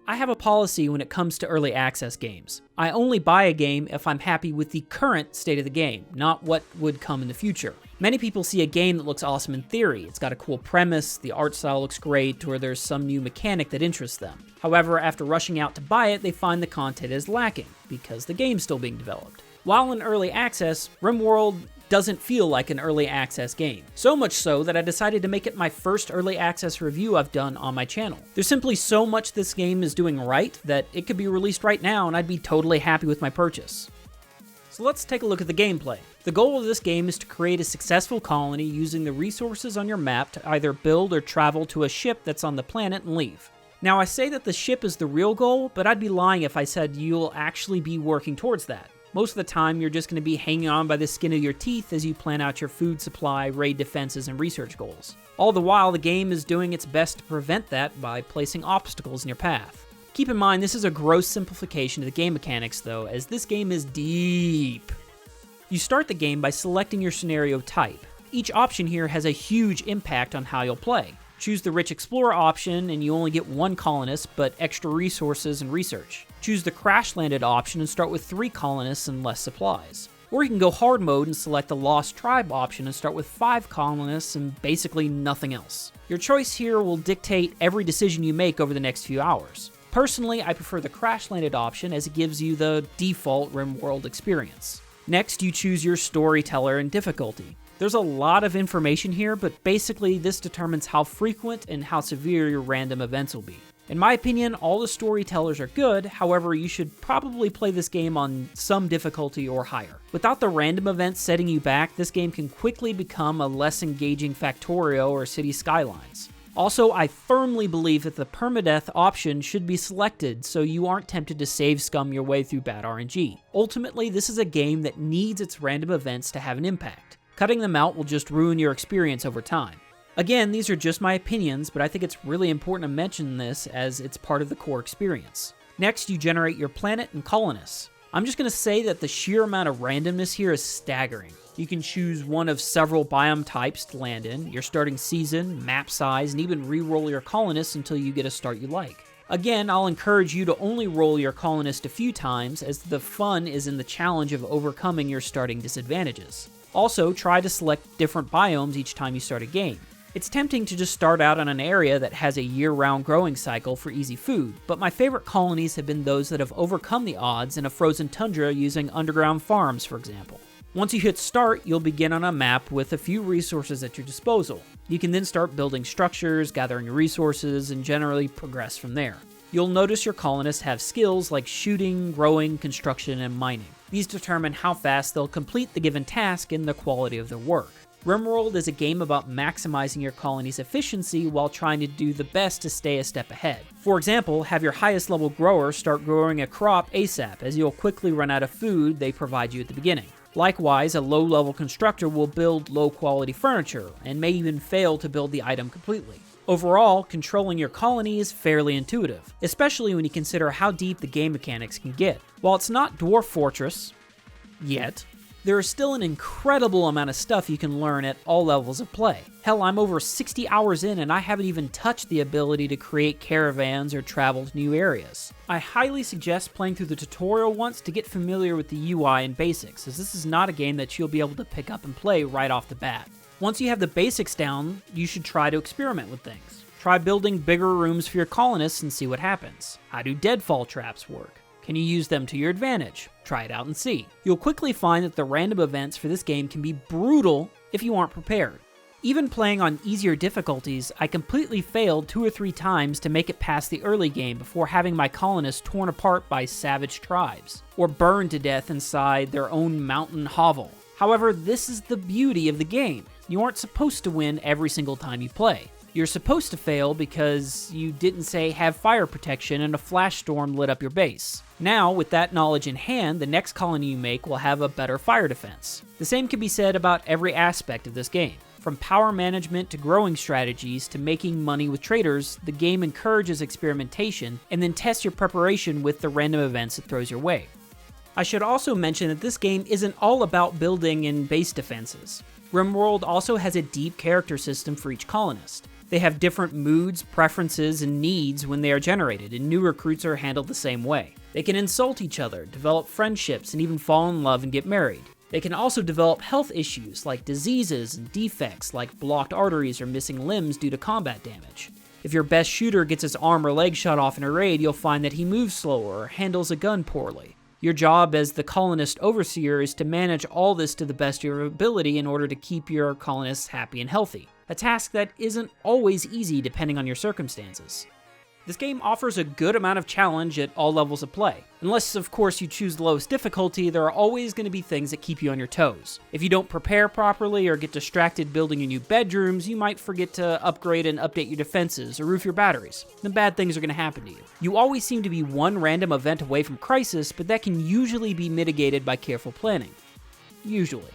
I have a policy when it comes to early access games. I only buy a game if I'm happy with the current state of the game, not what would come in the future. Many people see a game that looks awesome in theory. It's got a cool premise, the art style looks great, or there's some new mechanic that interests them. However, after rushing out to buy it, they find the content is lacking, because the game's still being developed. While in early access, Rimworld doesn't feel like an early access game. So much so that I decided to make it my first early access review I've done on my channel. There's simply so much this game is doing right that it could be released right now and I'd be totally happy with my purchase. So let's take a look at the gameplay. The goal of this game is to create a successful colony using the resources on your map to either build or travel to a ship that's on the planet and leave. Now I say that the ship is the real goal, but I'd be lying if I said you'll actually be working towards that. Most of the time, you're just going to be hanging on by the skin of your teeth as you plan out your food supply, raid defenses, and research goals. All the while, the game is doing its best to prevent that by placing obstacles in your path. Keep in mind, this is a gross simplification of the game mechanics though, as this game is deep. You start the game by selecting your scenario type. Each option here has a huge impact on how you'll play. Choose the Rich Explorer option and you only get one colonist, but extra resources and research. Choose the Crash Landed option and start with 3 colonists and less supplies. Or you can go hard mode and select the Lost Tribe option and start with 5 colonists and basically nothing else. Your choice here will dictate every decision you make over the next few hours. Personally, I prefer the Crash Landed option as it gives you the default Rimworld experience. Next, you choose your storyteller and difficulty. There's a lot of information here, but basically this determines how frequent and how severe your random events will be. In my opinion, all the storytellers are good, however, you should probably play this game on some difficulty or higher. Without the random events setting you back, this game can quickly become a less engaging Factorio or City Skylines. Also, I firmly believe that the permadeath option should be selected so you aren't tempted to save scum your way through bad RNG. Ultimately, this is a game that needs its random events to have an impact. Cutting them out will just ruin your experience over time. Again, these are just my opinions, but I think it's really important to mention this as it's part of the core experience. Next, you generate your planet and colonists. I'm just going to say that the sheer amount of randomness here is staggering. You can choose one of several biome types to land in, your starting season, map size, and even re-roll your colonists until you get a start you like. Again, I'll encourage you to only roll your colonist a few times, as the fun is in the challenge of overcoming your starting disadvantages. Also, try to select different biomes each time you start a game. It's tempting to just start out on an area that has a year-round growing cycle for easy food, but my favorite colonies have been those that have overcome the odds in a frozen tundra using underground farms, for example. Once you hit start, you'll begin on a map with a few resources at your disposal. You can then start building structures, gathering resources, and generally progress from there. You'll notice your colonists have skills like shooting, rowing, construction, and mining. These determine how fast they'll complete the given task and the quality of their work. Rimworld is a game about maximizing your colony's efficiency while trying to do the best to stay a step ahead. For example, have your highest level grower start growing a crop ASAP, as you'll quickly run out of food they provide you at the beginning. Likewise, a low-level constructor will build low-quality furniture, and may even fail to build the item completely. Overall, controlling your colony is fairly intuitive, especially when you consider how deep the game mechanics can get. While it's not Dwarf Fortress, yet, there is still an incredible amount of stuff you can learn at all levels of play. Hell, I'm over 60 hours in and I haven't even touched the ability to create caravans or travel to new areas. I highly suggest playing through the tutorial once to get familiar with the UI and basics, as this is not a game that you'll be able to pick up and play right off the bat. Once you have the basics down, you should try to experiment with things. Try building bigger rooms for your colonists and see what happens. How do deadfall traps work? Can you use them to your advantage? Try it out and see. You'll quickly find that the random events for this game can be brutal if you aren't prepared. Even playing on easier difficulties, I completely failed 2 or 3 times to make it past the early game before having my colonists torn apart by savage tribes, or burned to death inside their own mountain hovel. However, this is the beauty of the game. You aren't supposed to win every single time you play. You're supposed to fail because you didn't say have fire protection and a flash storm lit up your base. Now, with that knowledge in hand, the next colony you make will have a better fire defense. The same can be said about every aspect of this game. From power management to growing strategies to making money with traders, the game encourages experimentation and then tests your preparation with the random events it throws your way. I should also mention that this game isn't all about building and base defenses. Rimworld also has a deep character system for each colonist. They have different moods, preferences, and needs when they are generated, and new recruits are handled the same way. They can insult each other, develop friendships, and even fall in love and get married. They can also develop health issues like diseases and defects like blocked arteries or missing limbs due to combat damage. If your best shooter gets his arm or leg shot off in a raid, you'll find that he moves slower or handles a gun poorly. Your job as the colonist overseer is to manage all this to the best of your ability in order to keep your colonists happy and healthy. A task that isn't always easy depending on your circumstances. This game offers a good amount of challenge at all levels of play. Unless, of course, you choose the lowest difficulty, there are always going to be things that keep you on your toes. If you don't prepare properly or get distracted building your new bedrooms, you might forget to upgrade and update your defenses or roof your batteries. Then bad things are going to happen to you. You always seem to be one random event away from crisis, but that can usually be mitigated by careful planning. Usually.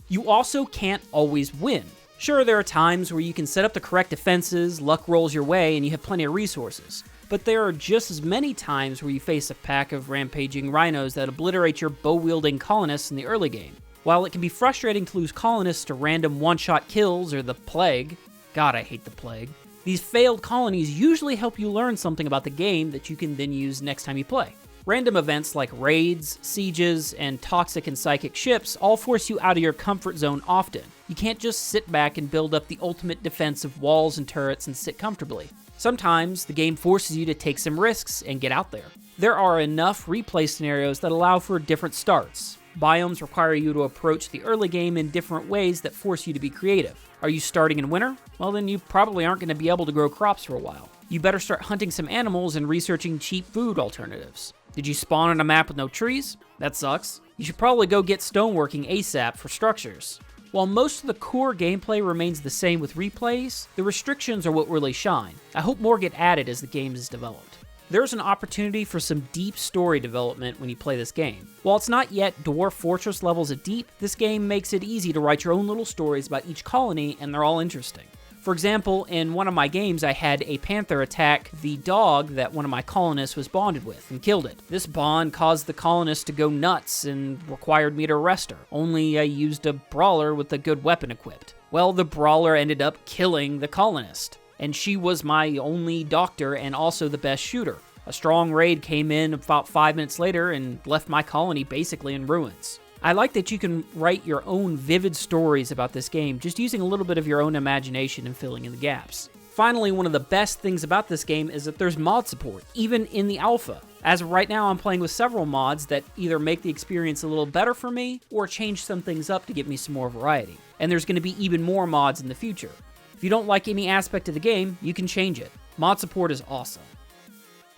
You also can't always win. Sure, there are times where you can set up the correct defenses, luck rolls your way, and you have plenty of resources. But there are just as many times where you face a pack of rampaging rhinos that obliterate your bow-wielding colonists in the early game. While it can be frustrating to lose colonists to random one-shot kills or the plague, God, I hate the plague, these failed colonies usually help you learn something about the game that you can then use next time you play. Random events like raids, sieges, and toxic and psychic ships all force you out of your comfort zone often. You can't just sit back and build up the ultimate defense of walls and turrets and sit comfortably. Sometimes, the game forces you to take some risks and get out there. There are enough replay scenarios that allow for different starts. Biomes require you to approach the early game in different ways that force you to be creative. Are you starting in winter? Well, then you probably aren't going to be able to grow crops for a while. You better start hunting some animals and researching cheap food alternatives. Did you spawn on a map with no trees? That sucks. You should probably go get stoneworking ASAP for structures. While most of the core gameplay remains the same with replays, the restrictions are what really shine. I hope more get added as the game is developed. There's an opportunity for some deep story development when you play this game. While it's not yet Dwarf Fortress levels of deep, this game makes it easy to write your own little stories about each colony, and they're all interesting. For example, in one of my games, I had a panther attack the dog that one of my colonists was bonded with and killed it. This bond caused the colonist to go nuts and required me to arrest her, only I used a brawler with a good weapon equipped. Well, the brawler ended up killing the colonist, and she was my only doctor and also the best shooter. A strong raid came in about 5 minutes later and left my colony basically in ruins. I like that you can write your own vivid stories about this game, just using a little bit of your own imagination and filling in the gaps. Finally, one of the best things about this game is that there's mod support, even in the alpha. As of right now, I'm playing with several mods that either make the experience a little better for me, or change some things up to give me some more variety. And there's going to be even more mods in the future. If you don't like any aspect of the game, you can change it. Mod support is awesome.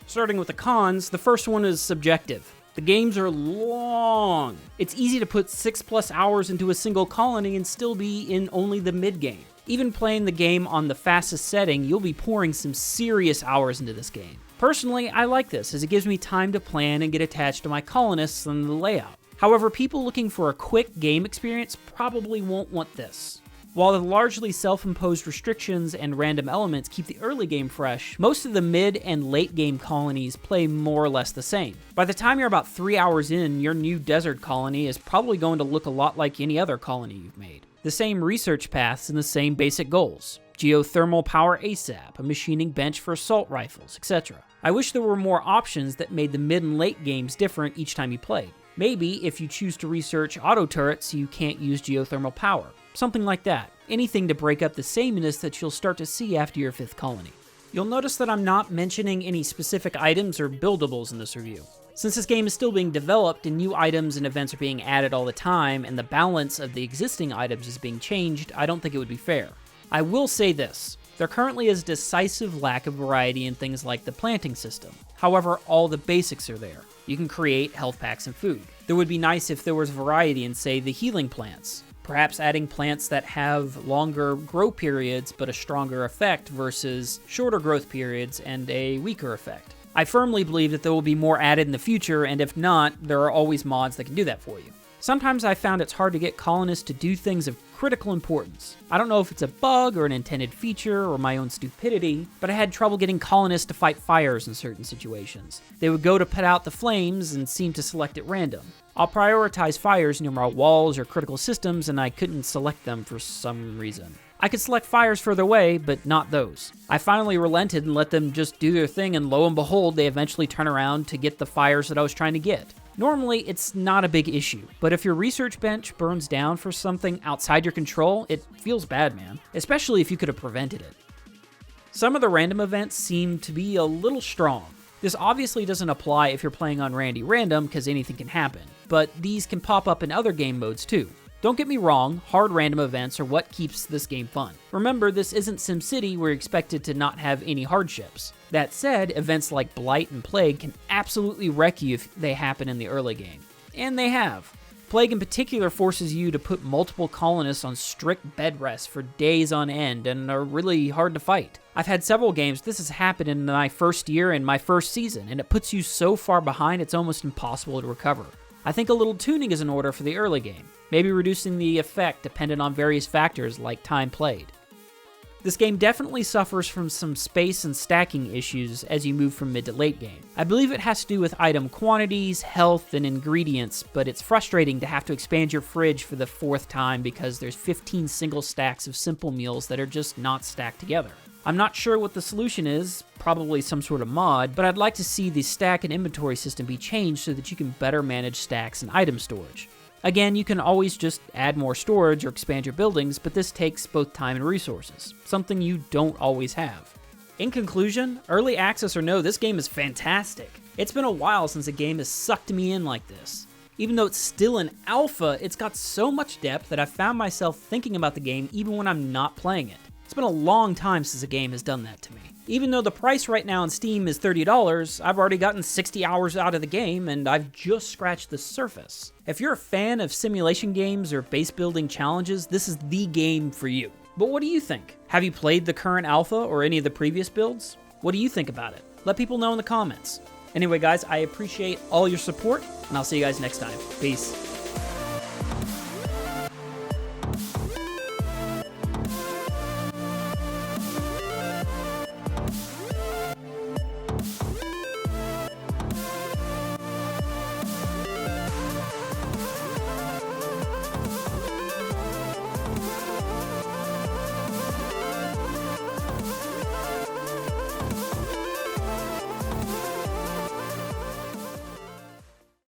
Starting with the cons, the first one is subjective. The games are long. It's easy to put 6+ hours into a single colony and still be in only the mid-game. Even playing the game on the fastest setting, you'll be pouring some serious hours into this game. Personally, I like this, as it gives me time to plan and get attached to my colonists and the layout. However, people looking for a quick game experience probably won't want this. While the largely self-imposed restrictions and random elements keep the early game fresh, most of the mid and late game colonies play more or less the same. By the time you're about 3 hours in, your new desert colony is probably going to look a lot like any other colony you've made. The same research paths and the same basic goals. Geothermal power ASAP, a machining bench for assault rifles, etc. I wish there were more options that made the mid and late games different each time you played. Maybe if you choose to research auto turrets, you can't use geothermal power. Something like that. Anything to break up the sameness that you'll start to see after your 5th colony. You'll notice that I'm not mentioning any specific items or buildables in this review. Since this game is still being developed and new items and events are being added all the time and the balance of the existing items is being changed, I don't think it would be fair. I will say this. There currently is a decisive lack of variety in things like the planting system. However, all the basics are there. You can create health packs and food. It would be nice if there was variety in, say, the healing plants. Perhaps adding plants that have longer grow periods but a stronger effect versus shorter growth periods and a weaker effect. I firmly believe that there will be more added in the future, and if not, there are always mods that can do that for you. Sometimes I found it's hard to get colonists to do things of critical importance. I don't know if it's a bug or an intended feature or my own stupidity, but I had trouble getting colonists to fight fires in certain situations. They would go to put out the flames and seem to select at random. I'll prioritize fires near my walls or critical systems, and I couldn't select them for some reason. I could select fires further away, but not those. I finally relented and let them just do their thing, and lo and behold, they eventually turn around to get the fires that I was trying to get. Normally, it's not a big issue, but if your research bench burns down for something outside your control, it feels bad, man. Especially if you could have prevented it. Some of the random events seem to be a little strong. This obviously doesn't apply if you're playing on Randy Random, because anything can happen, but these can pop up in other game modes too. Don't get me wrong, hard random events are what keeps this game fun. Remember, this isn't SimCity where you're expected to not have any hardships. That said, events like Blight and Plague can absolutely wreck you if they happen in the early game. And they have. Plague in particular forces you to put multiple colonists on strict bed rest for days on end and are really hard to fight. I've had several games this has happened in my first year and my first season, and it puts you so far behind it's almost impossible to recover. I think a little tuning is in order for the early game, maybe reducing the effect dependent on various factors like time played. This game definitely suffers from some space and stacking issues as you move from mid to late game. I believe it has to do with item quantities, health, and ingredients, but it's frustrating to have to expand your fridge for the 4th time because there's 15 single stacks of simple meals that are just not stacked together. I'm not sure what the solution is, probably some sort of mod, but I'd like to see the stack and inventory system be changed so that you can better manage stacks and item storage. Again, you can always just add more storage or expand your buildings, but this takes both time and resources, something you don't always have. In conclusion, early access or no, this game is fantastic. It's been a while since a game has sucked me in like this. Even though it's still in alpha, it's got so much depth that I've found myself thinking about the game even when I'm not playing it. It's been a long time since a game has done that to me. Even though the price right now on Steam is $30, I've already gotten 60 hours out of the game, and I've just scratched the surface. If you're a fan of simulation games or base building challenges, this is the game for you. But what do you think? Have you played the current alpha or any of the previous builds? What do you think about it? Let people know in the comments. Anyway guys, I appreciate all your support, and I'll see you guys next time. Peace.